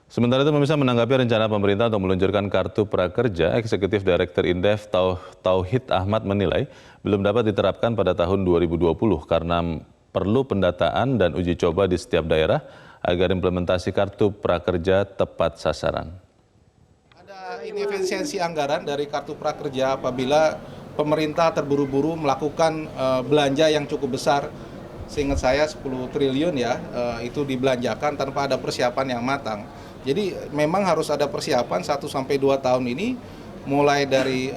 Sementara itu, pemirsa, menanggapi rencana pemerintah untuk meluncurkan kartu prakerja, Eksekutif Direktur Indef Tauhid Ahmad menilai belum dapat diterapkan pada tahun 2020 karena perlu pendataan dan uji coba di setiap daerah agar implementasi kartu prakerja tepat sasaran. Ada inefisiensi anggaran dari kartu prakerja apabila pemerintah terburu-buru melakukan belanja yang cukup besar. Seingat saya 10 triliun ya, itu dibelanjakan tanpa ada persiapan yang matang. Jadi memang harus ada persiapan 1-2 tahun ini, mulai dari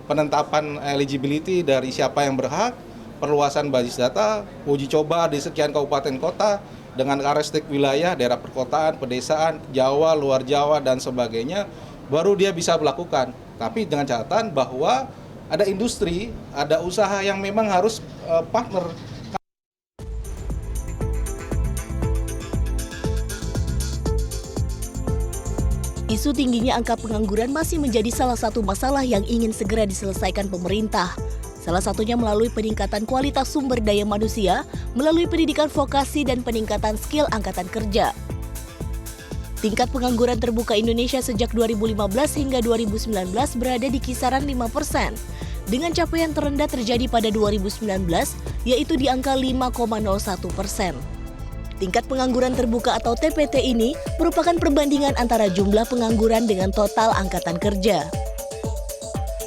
penetapan eligibility dari siapa yang berhak, perluasan basis data, uji coba di sekian kabupaten kota dengan karakteristik wilayah, daerah perkotaan, pedesaan, Jawa, luar Jawa dan sebagainya, baru dia bisa melakukan. Tapi dengan catatan bahwa ada industri, ada usaha yang memang harus partner. Isu tingginya angka pengangguran masih menjadi salah satu masalah yang ingin segera diselesaikan pemerintah. Salah satunya melalui peningkatan kualitas sumber daya manusia, melalui pendidikan vokasi dan peningkatan skill angkatan kerja. Tingkat pengangguran terbuka Indonesia sejak 2015 hingga 2019 berada di kisaran 5%, dengan capaian terendah terjadi pada 2019, yaitu di angka 5,01%. Tingkat pengangguran terbuka atau TPT ini merupakan perbandingan antara jumlah pengangguran dengan total angkatan kerja.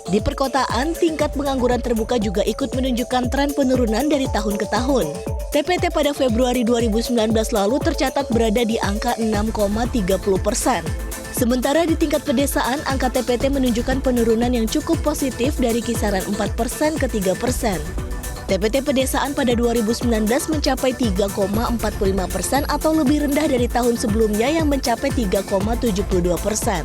Di perkotaan, tingkat pengangguran terbuka juga ikut menunjukkan tren penurunan dari tahun ke tahun. TPT pada Februari 2019 lalu tercatat berada di angka 6,30%. Sementara di tingkat pedesaan, angka TPT menunjukkan penurunan yang cukup positif dari kisaran 4% ke 3%. TPT pedesaan pada 2019 mencapai 3,45% atau lebih rendah dari tahun sebelumnya yang mencapai 3,72%.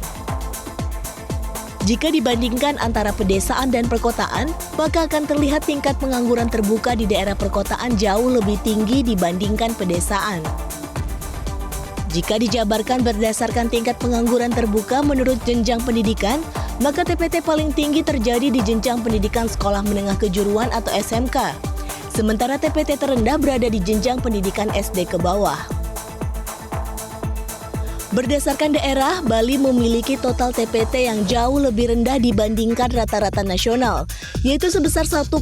Jika dibandingkan antara pedesaan dan perkotaan, maka akan terlihat tingkat pengangguran terbuka di daerah perkotaan jauh lebih tinggi dibandingkan pedesaan. Jika dijabarkan berdasarkan tingkat pengangguran terbuka menurut jenjang pendidikan, maka TPT paling tinggi terjadi di jenjang pendidikan sekolah menengah kejuruan atau SMK. Sementara TPT terendah berada di jenjang pendidikan SD ke bawah. Berdasarkan daerah, Bali memiliki total TPT yang jauh lebih rendah dibandingkan rata-rata nasional, yaitu sebesar 1,19%.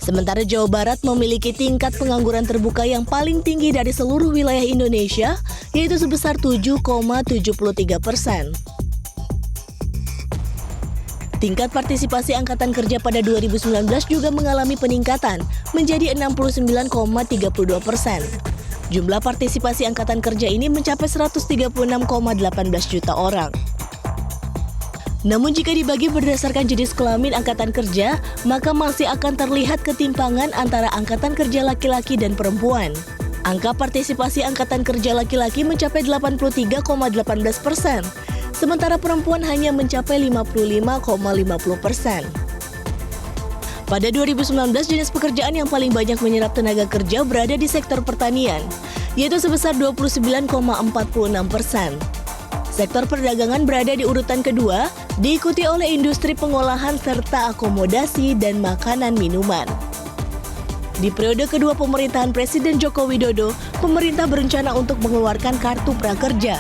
Sementara Jawa Barat memiliki tingkat pengangguran terbuka yang paling tinggi dari seluruh wilayah Indonesia, yaitu sebesar 7,73%. Tingkat partisipasi angkatan kerja pada 2019 juga mengalami peningkatan menjadi 69,32%. Jumlah partisipasi angkatan kerja ini mencapai 136,18 juta orang. Namun jika dibagi berdasarkan jenis kelamin angkatan kerja, maka masih akan terlihat ketimpangan antara angkatan kerja laki-laki dan perempuan. Angka partisipasi angkatan kerja laki-laki mencapai 83,18%. Sementara perempuan hanya mencapai 55,50%. Pada 2019, jenis pekerjaan yang paling banyak menyerap tenaga kerja berada di sektor pertanian, yaitu sebesar 29,46%. Sektor perdagangan berada di urutan kedua, diikuti oleh industri pengolahan serta akomodasi dan makanan minuman. Di periode kedua pemerintahan Presiden Joko Widodo, pemerintah berencana untuk mengeluarkan kartu prakerja.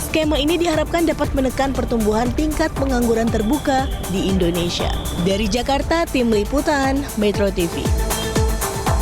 Skema ini diharapkan dapat menekan pertumbuhan tingkat pengangguran terbuka di Indonesia. Dari Jakarta, Tim Liputan Metro TV.